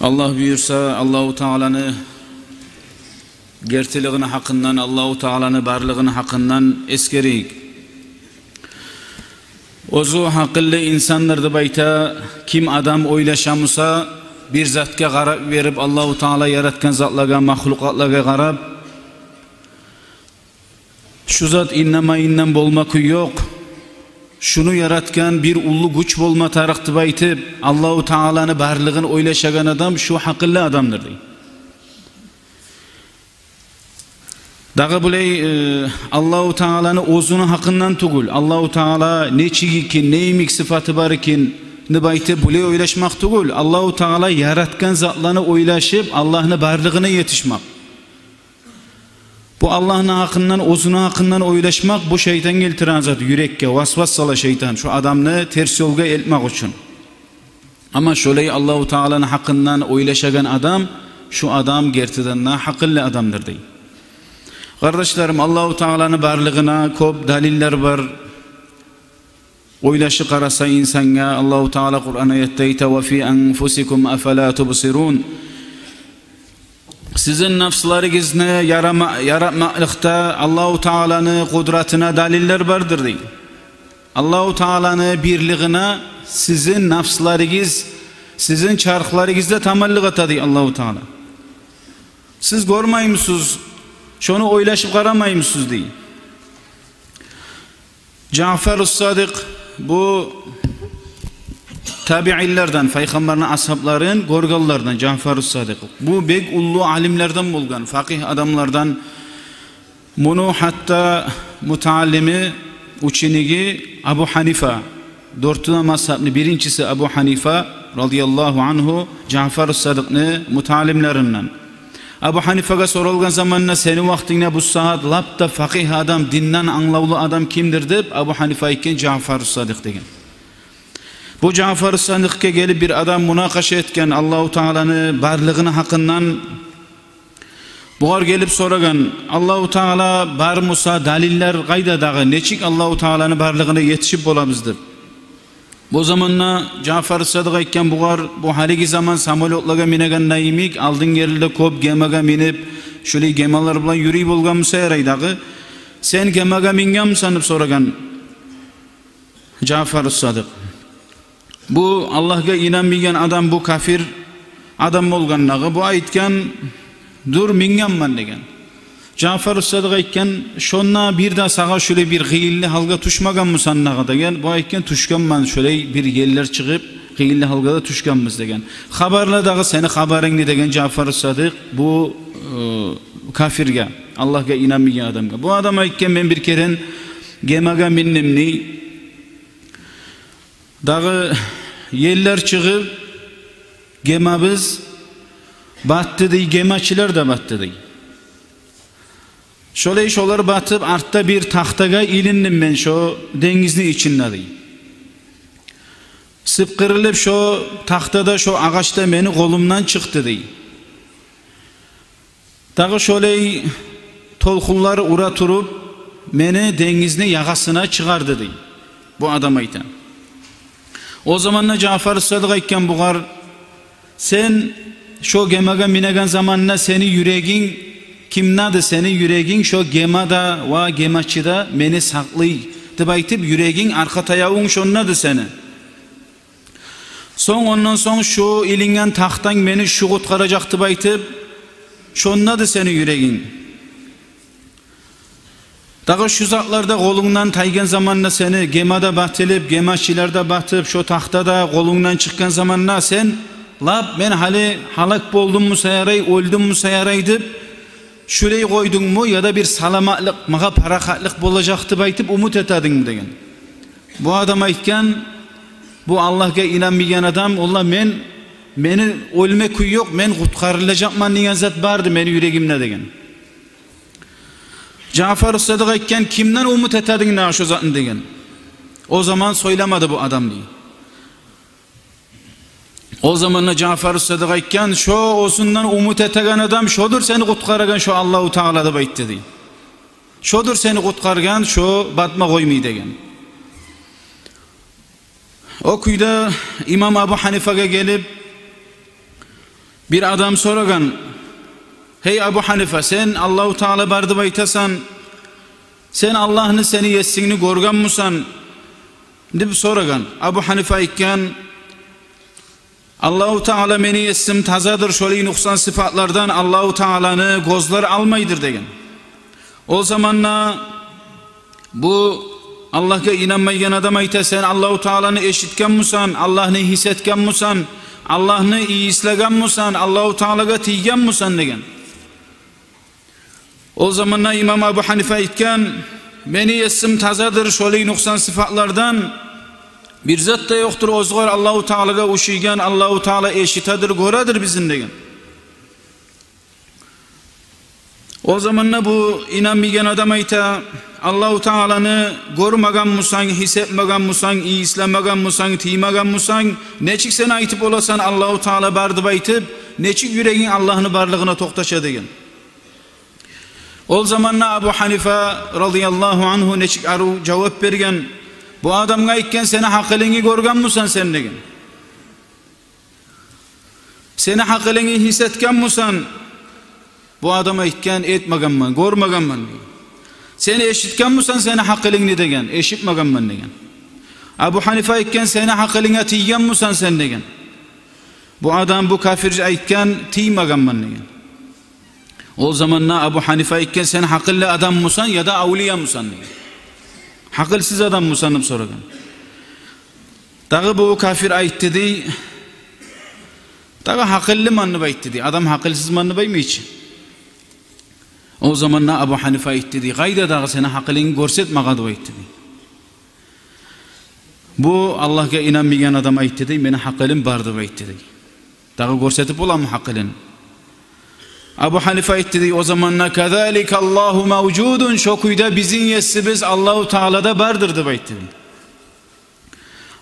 Allah buyursa Allahu Teala'nı gerçeliğini hakkından, Allahu Teala'nı barlığını hakkından eskeriyik. Ozu hakıllı insanlardı bayta kim adam oylaşamusa bir zatga qarab verip Allahu Teala yaratgan zatlarga, mahlukatlarga qarab şu zat innamayından bolmakı yok. Şunu yaratgan bir ullu güç bolma tarixti baytib Allahu Teala'nı barlığını oylaşagan adam şu hakıllı adamdır deydi. Dağı bulay Allahu Teala'nı ozunu hakkından tugul. Allahu Teala neçigi ki, neymik sıfatı bar ikin ne baytib bulay oylaşmak tugul. Allahu Teala yaratgan zatlarını oylaşıp Allah'ın barlığına yetişmek. Bu Allah'ın hakkından, ozunu hakkından oylaşmak bu şeytan geltiren zat. Yürekke vasvas sala şeytan. Şu adamını ters yolga eltmek için. Ama şöyle Allahu Teala'nın hakkından oylaşagan adam, şu adam gerçekten hakıllı adamdır deydi. Kardeşlerim, Allahu Teala'nın barlığına çok daliller var. Oylaşı qarasa insanga Allahu Teala Kur'an ayetinde ve fi enfusikum afala tubsirun. Sizin nafslarınızı yaratmakta Allahu Teala'nın kudretine daliller vardır deydi. Allahu Teala'nın birliğine sizin nafslarınız, sizin çarklarınızda tamallık atadı Allahu Teala. Siz görmeymişsiniz, şunu oylaşıp qaramaymışsınız deydi. Cafer-ı Sadık bu tabi'illerden, Peygamberin ashabların, gorgallardan Cafer-ı Sadık. Bu bek ullu alimlerden bulgan, fakih adamlardan. Bunu hatta mutallimi, uçinigi Abu Hanifa, dörtüne mazhabını birincisi Abu Hanifa radıyallahu anhu Cafer-ı Sadık'ını mutallimlerinden. Abu Hanifa'ga sorulgan zamanla senin vaktinde bu saat lapta fakih adam, dinden anlavlı adam kimdir deyip Abu Hanifa iken Cafer-ı Sadık degen. Bu Cafer-ı Sadık'a gelip bir adam münakaşa etken Allahu Teala'nın barlığını hakkından buğar gelip soragan Allahu Teala bar musa daliller qayda dağı neçik Allahu Teala'nın barlığına yetişip bolamızdır. Bu zamanla Cafer-ı Sadık'a iken buğar bu haligi zaman samolyotlaga minegen naimik aldın gerilde kop gemaga minip şöyle gemalar bilan yürüyüp bolgan musa yaraydağı sen gemaga mingen sanıp soragan Cafer-ı Sadık. Bu Allah'a inanmayan adam bu kafir adam bolganlığı bu aytken dur mingenman degen. Cafer-ı Sadık aytken şonna bir de sağa şöyle bir gıyilli halga tuşmagan musannağı degen. Bu aytken tuşkanman şöyle bir yerler çıkıp gıyilli halgada tuşkanmız degen. Habarla dağı seni haberini degen Cafer-ı Sadık bu kafirge Allah'a inanmayan adamga. Bu adam aytken ben bir keren gemaga minnimni dağı yerler çıkıp gemabız battı dey, gemaçiler de battı dey. Şöyle işolar batıp artta bir tahtaga ilindim ben şu dengizin içinde dey. Sıpkırılıp şu tahtada şu ağaçta beni kolumdan çıktı dey. Dağı şöyle tolkulları ura turup beni dengizin yagasına çıkardı dey. Bu adam aytan. O zamanla Cafer-ı Sadık iken buğar sen şu gemaga minegen zamanla seni yüreğin kimnadı senin yüreğin şu gemada ve gemaçıda beni saklay deyip yüreğin arka tayağın şonnadı seni. Ondan son şu ilingen taxtan beni şu kutkaracak deyip şonnadı senin yüreğin. Dağı şu zatlarda kolundan taygen zamanla seni gemada batılıp, gemaççilerde batıp, şu tahtada kolundan çıkan zamanla sen lab ben hali halak boldum mu sayaray, öldüm mu sayaray deyip şurayı koydun mu ya da bir salamatlık, mağa parakatlık bolacaktı baytıp umut etedin mi degen. Bu adam aytken bu Allah'a inanmayan adam Allah beni ölmek yok, men kutkarılacakman diyen zat vardı beni yüreğimle degen. Cafer-ı Sadık aytken kimden umut etedin ne şu zatın degen. O zaman söylemadı bu adam diye. O zamanla Cafer-ı Sadık aytken şu osundan umut etegen adam şodur seni kutkargan şu Allahu Teala da bayttı diye. Şodur seni kutkargan şu batma koymayı degen. O kuyda İmam Abu Hanifa'ga gelip Bir adam soragan, hey Abu Hanife, sen Allahu Teala bardı baytasan, sen Allah'ını seni yessigini gorgan musan? Dip soragan. Abu Hanife aytgan, Allahu Teala meni yessim tazadır, şöyle nuksan sıfatlardan Allahu Teala'nı gozlar almaydır degen. O zamanla bu Allah'a inanmayan adam ayta, sen Allahu Teala'nı eşitken musan, Allah'ını hissetken musan, Allah'ını iyi islegen musan, Allahu Teala'ga tiygen musan degen. O zamanla İmam Abu Hanife aytgan, meni yessim tazadır, şöyle nuksan sıfatlardan bir zat da yoktur, ozgar Allahu Teala'ga uşuygan, Allahu Teala eşitadır, goradır bizim degen. O zamanla bu inanmayan adam ayta, Allahu Teala'nı gormagan musan, hissetmagan musan, iyi islamagan musan, tiymagan musan, neçik sen aytıp olasan Allahu Teala bardı baytıp, neçik yüreğin Allah'ını barlığına toktaşa degen. O zamanla Abu Hanife radıyallahu anhu neçik aru cevap bergen, bu adamga aytken seni hakılini gorgan musan sen degen. Seni hakılini hissetken musan? Bu adama aytken etmagan man, gormagan man degen. Seni eşitken musan seni hakılini degen, eşitmagan man degen. Abu Hanife aytken seni hakılina tiygen musan sen degen. Bu adam bu kafirce aytken tiymagan man degen. O zamanla Abu Hanife aytken sen hakıllı adam musan ya da avliya musan degen. Hakılsız adam musanıp soragan. Dağı bu kafir ayt dedi. Dağı hakıllı manı bayt dedi. Adam hakılsız manı bay mı hiç? O zamanla Abu Hanife ayt dedi. Gayda dağı sana hakılını görsetmagadı bayt dedi. Bu Allah'a inanmayan adam ayt dedi. Beni hakılım bardı bayt dedi. Dağı görsetip olan mı hakılını? Abu Hanife ayt dedi. O zamanla kazalik Allahu mevcudun, şokuyda bizim yesimiz Allahu Teala'da bardırdı bayt dedi.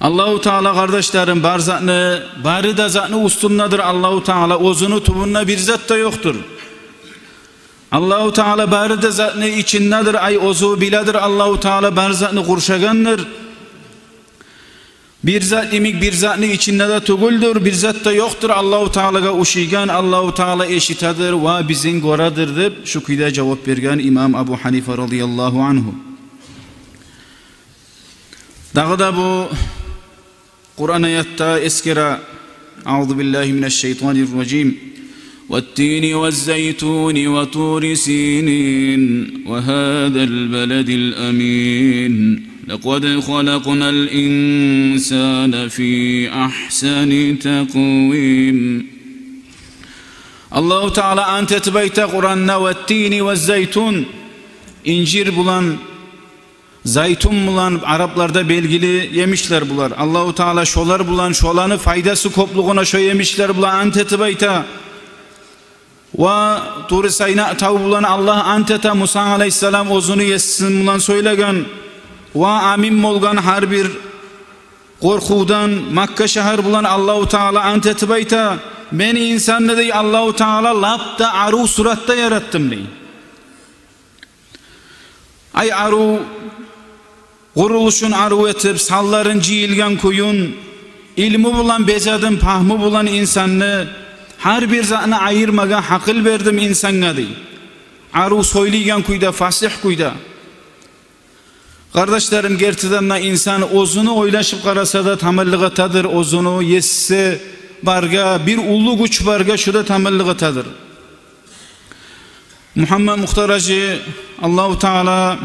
Allahu Teala kardeşlerim bar zatını, bari da zatını ustunnadır Allahu Teala, ozunu tubunna bir zat da yoktur. Allahu Teala bari da zatını içindedir, ay ozu biladır Allahu Teala bar zatını kurşagandır. Bir zat imik bir zatını içinde de tuguldur, bir zat da yoktur Allahu Teala'ga uşuygan, Allahu Teala eşitadır ve bizim goradır deb şu kuyda cevap bergen İmam Abu Hanife radıyallahu anhu. Dağı da bu Kur'an ayatta eskira, Euzu billahi mineşşeytanirracim. وَالتِّينِ وَالزَّيْتُونِ وَطُورِ سِينِينَ وَهَذَا الْبَلَدِ الْأَمِينِ لَقَدْ خَلَقْنَا الْإِنْسَانَ فِي أَحْسَنِ تَقْوِيمٍ. Allahu Teala antet bayta Kur'an'na وَالتِّينِ وَالزَّيْتُونَ, incir bulan, zaytun bulan Araplarda belgili yemişler bular. Allahu Teala şolar bulan, şolanı faydası kopluğuna şo yemişler bulan antet bayta. Ve Tur-i Sayna tav bulan Allah anteta Musa aleyhisselam ozunu yessin bulan söylegen. Ve amin olgan har bir korkudan Makka şehir bulan Allahu Teala antet bayta. Beni insanı dey Allahu Teala lapta aru suratta yarattım dey. Ay aru Quruluşun arı etip, salların ciyilgen kuyun, ilmi bulan bezadın, pahmı bulan insanını, her bir zatını ayırmaga hakıl verdim insana dey. Arı soyligen kuyda, fasih kuyda. Kardeşlerim, gerçekten insan ozunu oylaşıp karasa da tamıllıqatadır, ozunu yesse barga, bir ulu güç barga şu da tamıllıqatadır. Muhammed Muhtar Hacı, Allahu Teala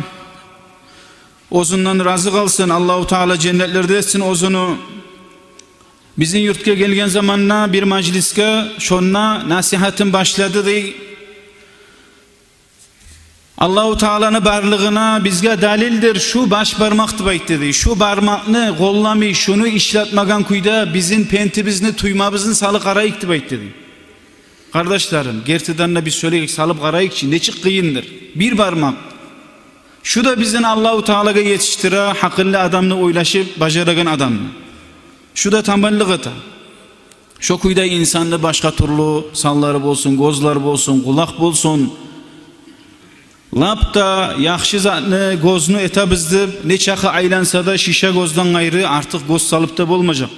ozundan razı kalsın, Allahu Teala cennetlerde etsin ozunu. Bizim yurtga gelgen zamanla bir majliske şonna nasihatim başladı dey. Allahu Teala'nın barlığına bizge dalildir şu baş parmaktı bayt dedi. Şu parmakını kollamay, şunu işletmagan kuyda bizim pentimizni tuymabızın salı qarayıktı bayt dedi. Kardeşlerim, gerçekten de biz söyleyek salıp qarayık için neçik kıyındır. Bir parmak. Şu da bizden Allahu Teala'ga yetiştire, hakıllı adamını oylaşıp bacaragan adamını. Şu da tamballıqata. Şu kuyda insanlı başka türlü salları bolsun, gözleri bolsun, kulak bolsun. Lapta yaxşı zatını, gözünü etabizdi, ne çakı aylansa da şişe gözden ayrı artık göz salıp da bolmayacak.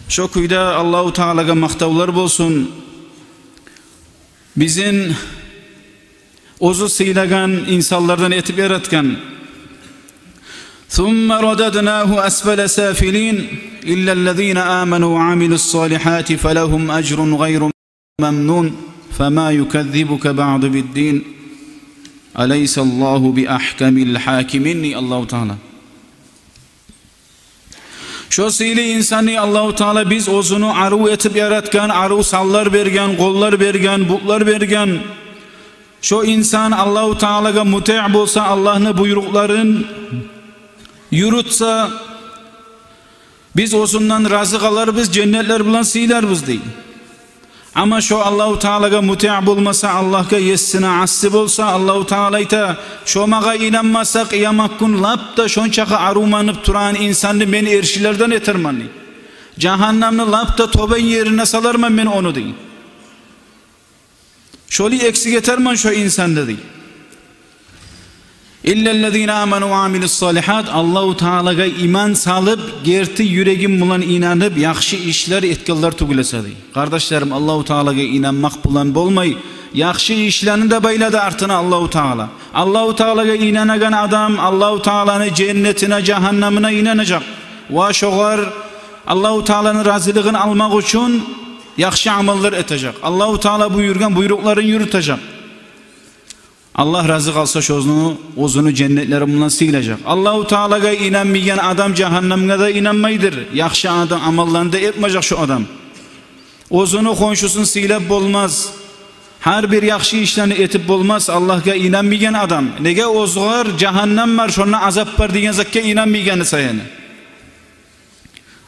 Şu kuyda Allahu Teala'ga maqtavlar bolsun. Bizin ozu sıylagan insanlardan etip yaratgan. ثم رددناه أسفل سافلين إلا الذين آمنوا وعملوا الصالحات فلهم أجر غير ممنون فما يكذبك بعد بالدين أليس الله بأحكم الحاكمين. الله تعالى şu sili insanı Allahu Teala biz ozunu aru etip yaratgan, aru sallar bergen, gollar bergen, buklar bergen. Şu insan Allahu Teala'ga muti' bolsa, Allah'ın buyruqların yürütse, biz ozundan razı kalar, biz cennetler bilan siler biz değil. Ama şu Allahu Teala'ga muti' bolmasa, Allah'ga yessine assi bolsa, Allahu Teala ite şu maga inanmasa kıyamet gün lapta şonçaqa arumanıp turan insanı men erşilerden etermanni. Cahannamını lapta toben yerine salarman men onu değil. Şoli eksik eterman şu insanda değil. İllellezine amenu ve amilus salihat. Allahu Teala'ga iman salıp gerti yüregim bulan inanıp yaxşı işler etkiler tugulasadı. Kardeşlerim, Allahu Teala'ga inanmak bulan bolmay, yaxşı işlerini de bayladı artına Allahu Teala. Allahu Teala'ga inanagan adam Allahu Teala'nın cennetine, cehennamına inanacak. Ve şoğar Allahu Teala'nın razılığını almak için yaxşı amallar etecek. Allahu Teala buyurgan buyruklarını yürütecek. Allah razı kalsa ozunu cennetleri bundan silecek. Allahu Teala'ga inanmayan adam cehennemine de inanmaydır. Yaxşı adam amallarını da etmeyecek şu adam. Ozunu konşusunu silep bolmaz. Her bir yaxşı işlerini etip bolmaz. Allah'a inanmayan adam. Nege ozgar cehennem var, şuna azap var diyen zakke inanmayanı sayını.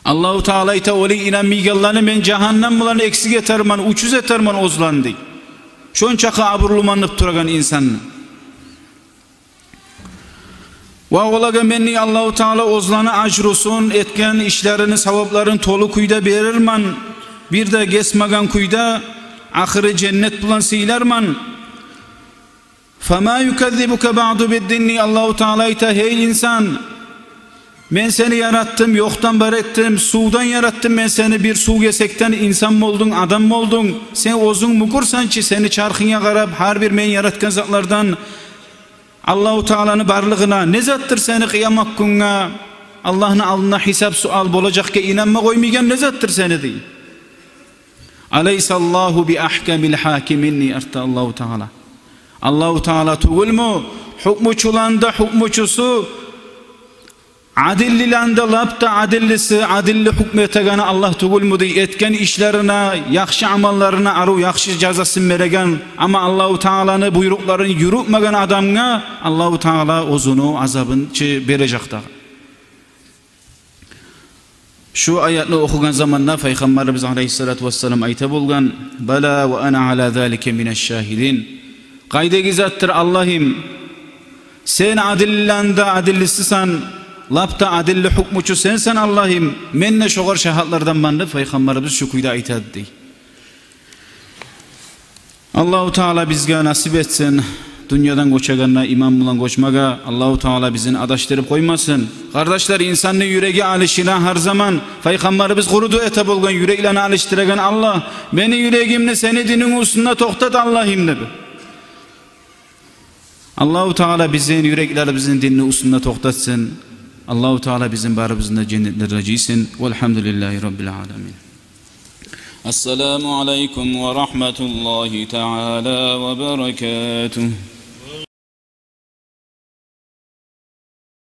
Allahu Teala ite oli inanmayanlarını men cehennem bulanı eksik eterman, uçuz eterman ozlarını değil. Şonçaqa aburlumanıp turagan insanı. Ve olaga menni Allahu Teala ozlanı acrusun etken işlerini, savapların tolu kuyda verirman. Bir de gesmagan kuyda ahire cennet bulan silerman. فَمَا يُكَذِّبُكَ بَعْدُ بِالدِّنِّ. Allahu Teala ite hey insan, ben seni yarattım, yoktan bar ettim, sudan yarattım, ben seni bir su gesekten insan mı oldun, adam mı oldun? Sen ozun mu kursançı, seni çarkıya qarab, her bir men yaratkan zatlardan Allahu Teala'nın barlığına, ne zattır seni kıyamet gününe, Allah'ın alnına hisap sual bolacak ki inanma koymayan ne zattır seni değil. Aleyhisallahu bi ahkamil hakiminni arta Allahu Teala. Allahu Teala tuğul mu? Hukmuçulanda hukmuçusu, adillilanda lapta adillisi, adilli hukmetagana Allah tuğul mu diye etken işlerine, yaxşı amallarına aru yaxşı cazasını veregen ama Allahu Teala'nın buyruklarını yürütmegen adamına Allahu Teala ozunu azabını verecek da. Şu ayetni okugan zamanda Peygamberimiz Aleyhissalatu vesselam ayta bolgan bala ve ana ala zalike mineşşahidin. Qayda gizattır Allah'ım, sen adillanda adillisisan, lapta adilli hukmuçu sensen Allah'ım, menne şoğar şahatlardan bandı Peygamberimiz şu kuyda aytadı. Allahu Teala bizge nasip etsin. Dünyadan koçaganına iman bulan koçmaga Allahu Teala bizin adaştırıp koymasın. Kardeşler, insanın yüreği alışına her zaman Peygamberimiz kurudu ete bolgan yüreklerini alıştıragan Allah, beni yüreğimle seni dinin usuluna toktat Allah'ım dedi. Allahu Teala bizim yüreklerimizin dinini usuluna toktatsın. Allahu Teala bizim barımızda cennetlere giysin. Velhamdülillahi Rabbil alemin. Esselamu aleyküm ve rahmetullahi teala ve berekatuhu.